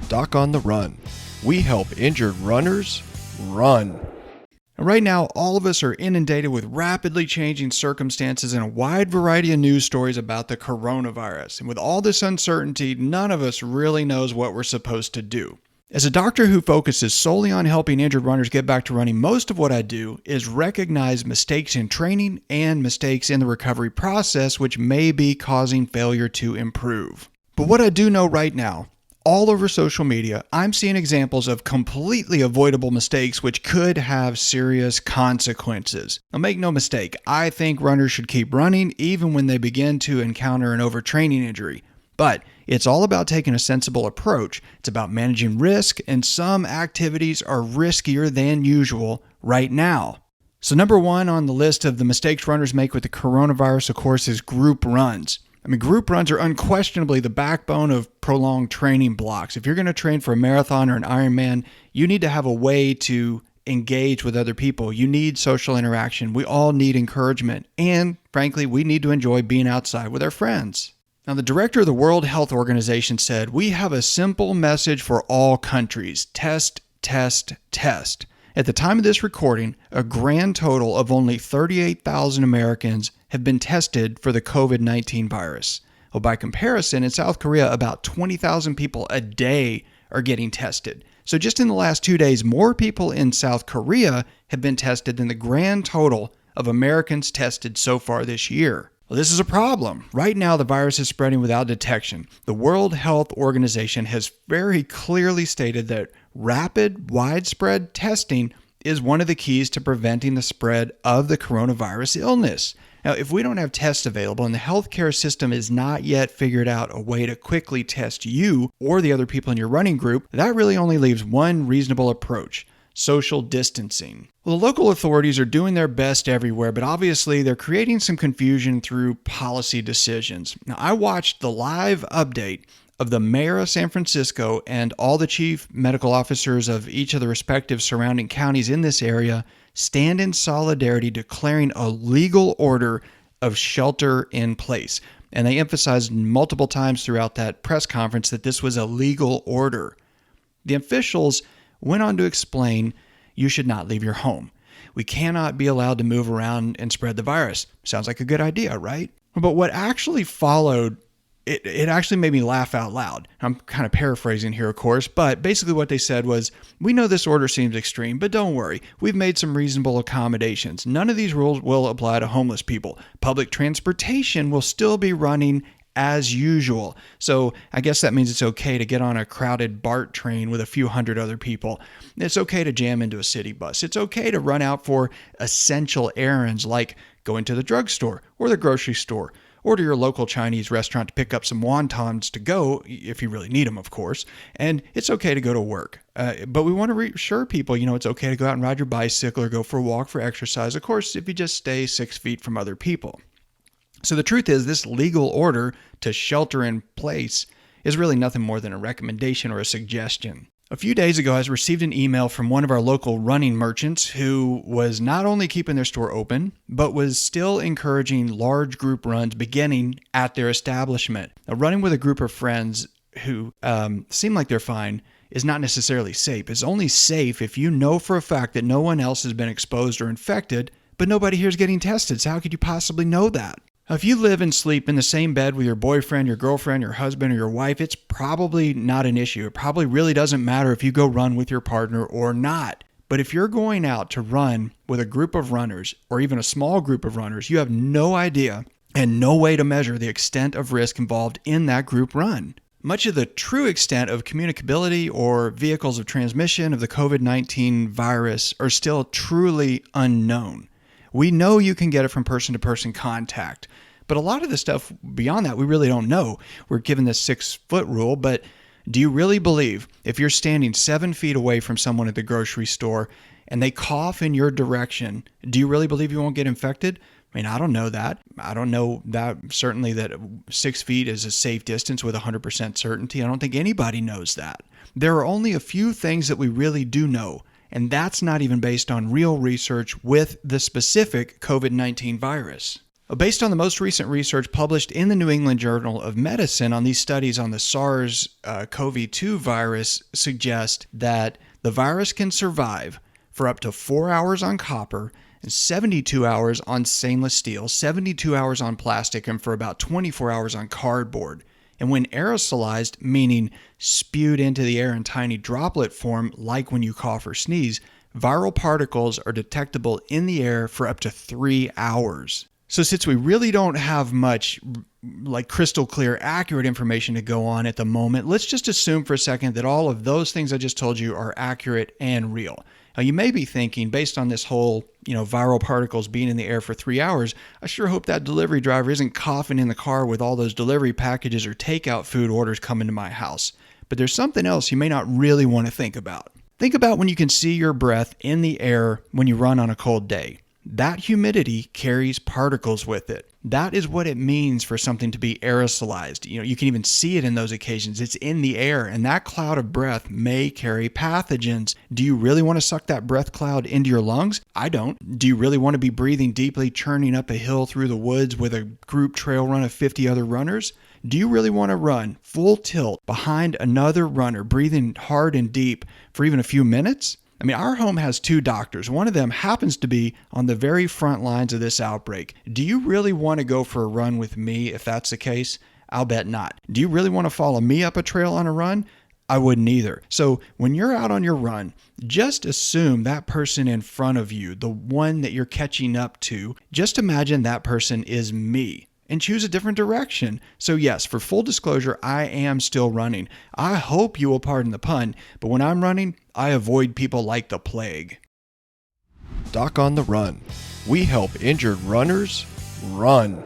Doc on the Run. We help injured runners run. Right now, all of us are inundated with rapidly changing circumstances and a wide variety of news stories about the coronavirus. And with all this uncertainty, none of us really knows what we're supposed to do. As a doctor who focuses solely on helping injured runners get back to running, most of what I do is recognize mistakes in training and mistakes in the recovery process which may be causing failure to improve. But what I do know right now, all over social media, I'm seeing examples of completely avoidable mistakes which could have serious consequences. Now, make no mistake, I think runners should keep running even when they begin to encounter an overtraining injury. But it's all about taking a sensible approach. It's about managing risk, and some activities are riskier than usual right now. So number one on the list of the mistakes runners make with the coronavirus, of course, is group runs. Group runs are unquestionably the backbone of prolonged training blocks. If you're going to train for a marathon or an Ironman, you need to have a way to engage with other people. You need social interaction. We all need encouragement. And frankly, we need to enjoy being outside with our friends. Now, the director of the World Health Organization said, "We have a simple message for all countries. Test, test, test." At the time of this recording, a grand total of only 38,000 Americans have been tested for the COVID-19 virus. Well, by comparison, in South Korea, about 20,000 people a day are getting tested. So just in the last 2 days, more people in South Korea have been tested than the grand total of Americans tested so far this year. Well, this is a problem. Right now, the virus is spreading without detection. The World Health Organization has very clearly stated that rapid, widespread testing is one of the keys to preventing the spread of the coronavirus illness. Now, if we don't have tests available and the healthcare system has not yet figured out a way to quickly test you or the other people in your running group, that really only leaves one reasonable approach: social distancing. Well, the local authorities are doing their best everywhere, but obviously they're creating some confusion through policy decisions. Now, I watched the live update of the mayor of San Francisco and all the chief medical officers of each of the respective surrounding counties in this area stand in solidarity, declaring a legal order of shelter in place. And they emphasized multiple times throughout that press conference that this was a legal order. The officials went on to explain, you should not leave your home. We cannot be allowed to move around and spread the virus. Sounds like a good idea, right? But what actually followed, it actually made me laugh out loud. I'm kind of paraphrasing here, of course, but basically what they said was, we know this order seems extreme, but don't worry. We've made some reasonable accommodations. None of these rules will apply to homeless people. Public transportation will still be running as usual. So I guess that means it's okay to get on a crowded BART train with a few hundred other people. It's okay to jam into a city bus. It's okay to run out for essential errands like going to the drugstore or the grocery store, or to your local Chinese restaurant to pick up some wontons to go, if you really need them, of course. And it's okay to go to work. But we want to reassure people, it's okay to go out and ride your bicycle or go for a walk for exercise, of course, if you just stay 6 feet from other people. So the truth is, this legal order to shelter in place is really nothing more than a recommendation or a suggestion. A few days ago, I received an email from one of our local running merchants who was not only keeping their store open, but was still encouraging large group runs beginning at their establishment. Now, running with a group of friends who seem like they're fine is not necessarily safe. It's only safe if you know for a fact that no one else has been exposed or infected, but nobody here is getting tested. So how could you possibly know that? If you live and sleep in the same bed with your boyfriend, your girlfriend, your husband, or your wife, it's probably not an issue. It probably really doesn't matter if you go run with your partner or not. But if you're going out to run with a group of runners, or even a small group of runners, you have no idea and no way to measure the extent of risk involved in that group run. Much of the true extent of communicability or vehicles of transmission of the COVID-19 virus are still truly unknown. We know you can get it from person-to-person contact, but a lot of the stuff beyond that we really don't know. We're given this 6-foot rule, but do you really believe if you're standing 7 feet away from someone at the grocery store and they cough in your direction, do you really believe you won't get infected? I don't know that. I don't know that certainly that 6 feet is a safe distance with 100% certainty. I don't think anybody knows that. There are only a few things that we really do know, and that's not even based on real research with the specific COVID-19 virus. Based on the most recent research published in the New England Journal of Medicine on these studies on the SARS-CoV-2 virus suggest that the virus can survive for up to 4 hours on copper and 72 hours on stainless steel, 72 hours on plastic, and for about 24 hours on cardboard. And when aerosolized, meaning spewed into the air in tiny droplet form, like when you cough or sneeze, viral particles are detectable in the air for up to 3 hours. So since we really don't have much like crystal clear, accurate information to go on at the moment, let's just assume for a second that all of those things I just told you are accurate and real. Now you may be thinking, based on this whole, viral particles being in the air for 3 hours, I sure hope that delivery driver isn't coughing in the car with all those delivery packages or takeout food orders coming to my house. But there's something else you may not really want to think about. Think about when you can see your breath in the air when you run on a cold day. That humidity carries particles with it. That is what it means for something to be aerosolized. You can even see it in those occasions. It's in the air, and that cloud of breath may carry pathogens. Do you really want to suck that breath cloud into your lungs? I don't. Do you really want to be breathing deeply, churning up a hill through the woods with a group trail run of 50 other runners? Do you really want to run full tilt behind another runner, breathing hard and deep for even a few minutes? I mean, our home has 2 doctors. One of them happens to be on the very front lines of this outbreak. Do you really want to go for a run with me if that's the case? I'll bet not. Do you really want to follow me up a trail on a run? I wouldn't either. So when you're out on your run, just assume that person in front of you, the one that you're catching up to, just imagine that person is me. And choose a different direction. So yes, for full disclosure, I am still running. I hope you will pardon the pun, but when I'm running, I avoid people like the plague. Doc on the Run. We help injured runners run.